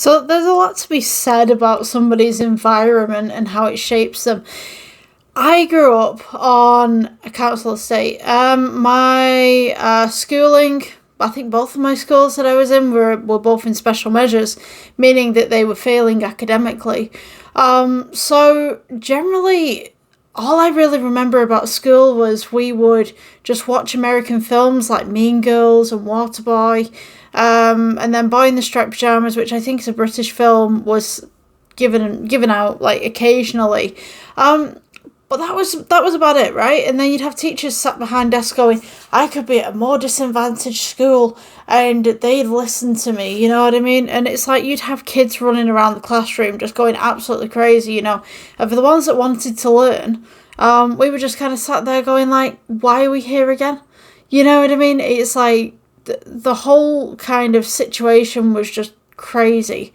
So there's a lot to be said about somebody's environment and how it shapes them. I grew up on a council estate. My schooling, I think both of my schools that I was in were both in special measures, meaning that they were failing academically. So generally, all I really remember about school was we would just watch American films like Mean Girls and Waterboy, and then Boy in the Striped Pajamas, which I think is a British film, was given out like occasionally. But that was about it, right? And then you'd have teachers sat behind desks going, I could be at a more disadvantaged school and they'd listen to me, you know what I mean? And it's like you'd have kids running around the classroom just going absolutely crazy, you know. And for the ones that wanted to learn, we were just kind of sat there going like, why are we here again? You know what I mean? It's like the whole kind of situation was just crazy.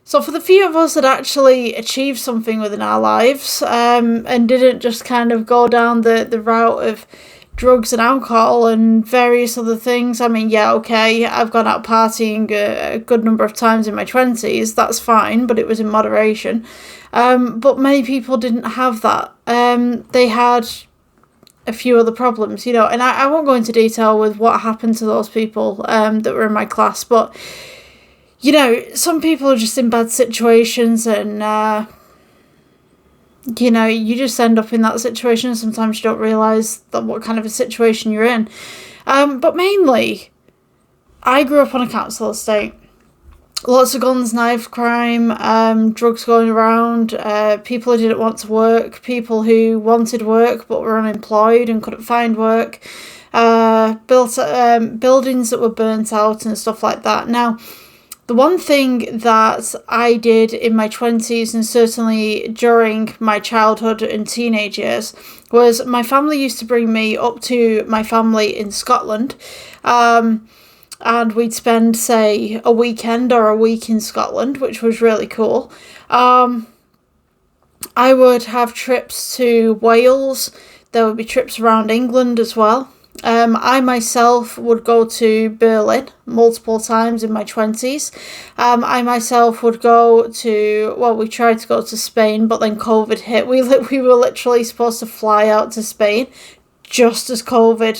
So for the few of us that actually achieved something within our lives, and didn't just kind of go down the route of drugs and alcohol and various other things, I mean, yeah, okay, I've gone out partying a good number of times in my 20s, that's fine, but it was in moderation. But many people didn't have that. They had a few other problems, you know, and I won't go into detail with what happened to those people that were in my class, but you know, some people are just in bad situations and, you know, you just end up in that situation. Sometimes you don't realise that what kind of a situation you're in. But mainly, I grew up on a council estate. Lots of guns, knife crime, drugs going around, people who didn't want to work, people who wanted work but were unemployed and couldn't find work, buildings that were burnt out and stuff like that. Now, the one thing that I did in my 20s and certainly during my childhood and teenage years was my family used to bring me up to my family in Scotland, and we'd spend, say, a weekend or a week in Scotland, which was really cool. I would have trips to Wales. There would be trips around England as well. I myself would go to Berlin multiple times in my 20s. I myself would go to, well, we tried to go to Spain, but then COVID hit. We were literally supposed to fly out to Spain just as COVID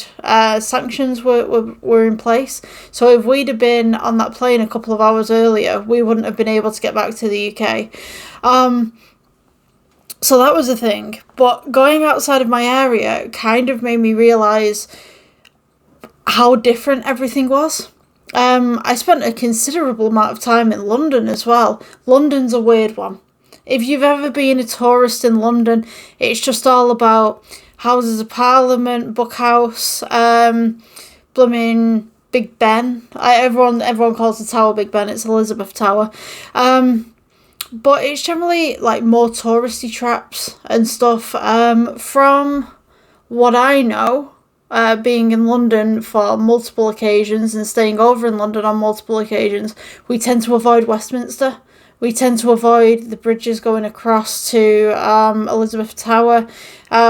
sanctions were in place. So if we'd have been on that plane a couple of hours earlier, we wouldn't have been able to get back to the UK. So that was a thing. But going outside of my area kind of made me realise how different everything was. I spent a considerable amount of time in London as well. London's a weird one. If you've ever been a tourist in London, it's just all about Houses of Parliament, Book House, blooming Big Ben. Everyone calls the tower Big Ben. It's Elizabeth Tower. But it's generally like more touristy traps and stuff. From what I know, being in London for multiple occasions and staying over in London on multiple occasions, we tend to avoid Westminster. We tend to avoid the bridges going across to Elizabeth Tower.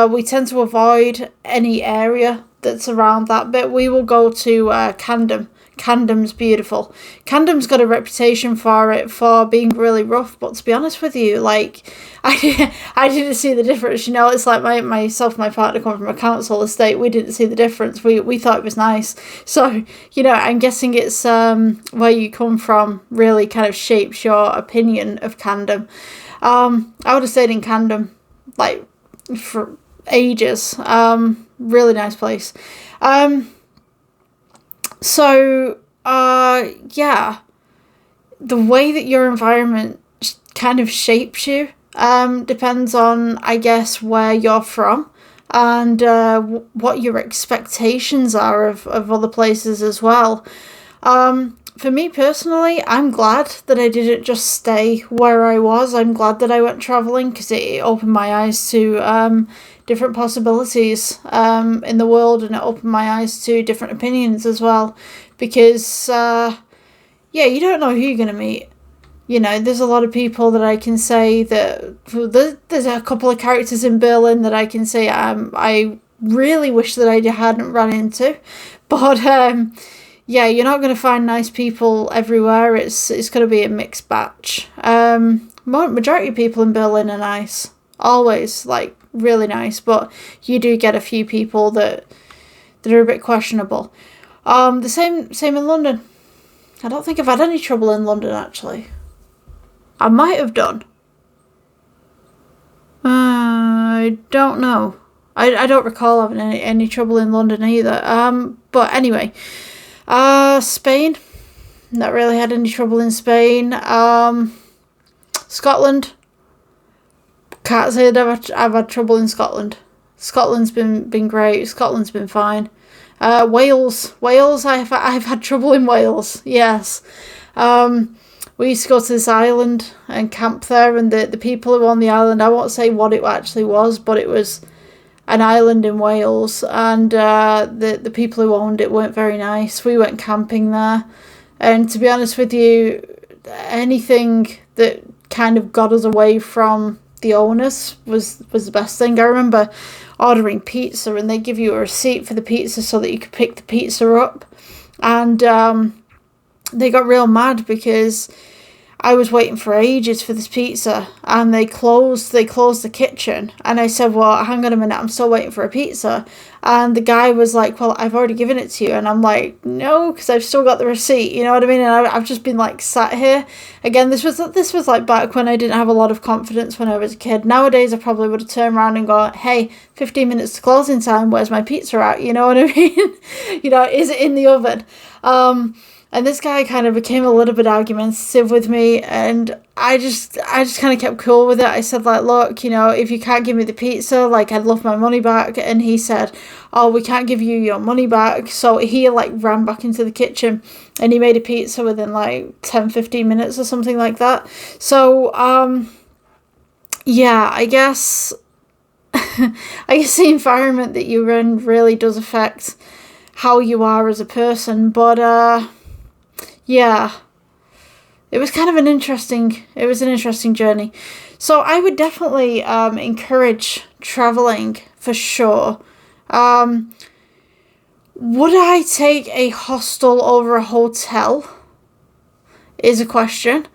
We tend to avoid any area that's around that bit. We will go to Camden. Camden's beautiful. Camden's got a reputation for being really rough, but to be honest with you, like, I didn't see the difference, you know. It's like myself and my partner come from a council estate. We didn't see the difference. We thought it was nice. So, you know, I'm guessing it's where you come from really kind of shapes your opinion of Camden. I would have stayed in Camden like for ages. Really nice place. So, yeah, the way that your environment kind of shapes you depends on, I guess, where you're from and what your expectations are of other places as well. For me personally, I'm glad that I didn't just stay where I was. I'm glad that I went travelling because it opened my eyes to different possibilities in the world, and it opened my eyes to different opinions as well. Because, yeah, you don't know who you're going to meet. You know, there's a lot of people that I can say that... There's a couple of characters in Berlin that I can say I really wish that I hadn't run into. But, yeah, you're not going to find nice people everywhere. It's going to be a mixed batch. Majority of people in Berlin are nice, always like really nice, but you do get a few people that are a bit questionable. The same in London. I don't think I've had any trouble in London actually. I might have done. I don't know. I don't recall having any trouble in London either. But anyway, Spain. Not really had any trouble in Spain. Scotland. Can't say that I've had trouble in Scotland. Scotland's been great. Scotland's been fine. Wales. I've had trouble in Wales. Yes. We used to go to this island and camp there, and the people who were on the island, I won't say what it actually was, but it was an island in Wales, and the people who owned it weren't very nice. We went camping there, and to be honest with you, anything that kind of got us away from the owners was the best thing. I remember ordering pizza, and they give you a receipt for the pizza so that you could pick the pizza up, and they got real mad because I was waiting for ages for this pizza, and they closed the kitchen, and I said, well, hang on a minute, I'm still waiting for a pizza, and the guy was like, well, I've already given it to you, and I'm like, no, because I've still got the receipt, you know what I mean, and I've just been like sat here. Again, this was like back when I didn't have a lot of confidence when I was a kid. Nowadays I probably would have turned around and gone, hey, 15 minutes to closing time, where's my pizza at, you know what I mean? You know, is it in the oven? And this guy kind of became a little bit argumentative with me, and I just kind of kept cool with it. I said, like, look, you know, if you can't give me the pizza, like, I'd love my money back. And he said, oh, we can't give you your money back. So he, like, ran back into the kitchen, and he made a pizza within, like, 10-15 minutes or something like that. So, yeah, I guess the environment that you're in really does affect how you are as a person. But, yeah, it was kind of an interesting journey. So I would definitely encourage traveling for sure. Would I take a hostel over a hotel? Is a question.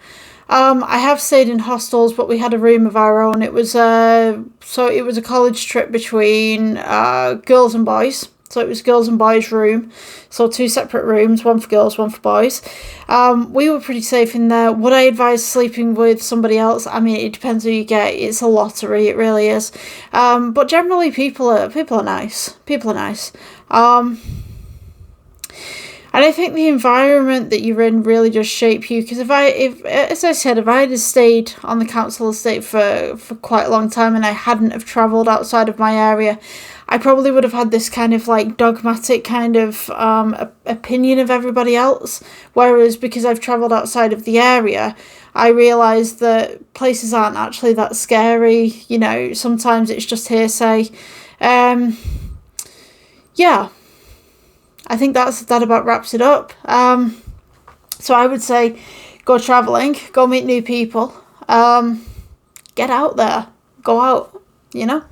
I have stayed in hostels, but we had a room of our own. It was a college trip between girls and boys. So it was girls and boys room. So 2 separate rooms, one for girls, one for boys. We were pretty safe in there. Would I advise sleeping with somebody else? I mean, it depends who you get. It's a lottery, it really is. But generally people are nice. People are nice. And I think the environment that you're in really does shape you. Because if as I said, if I had stayed on the council estate for quite a long time and I hadn't have travelled outside of my area, I probably would have had this kind of like dogmatic kind of opinion of everybody else. Whereas because I've travelled outside of the area, I realised that places aren't actually that scary. You know, sometimes it's just hearsay. Yeah. I think that about wraps it up. So I would say go travelling, go meet new people, get out there, go out, you know.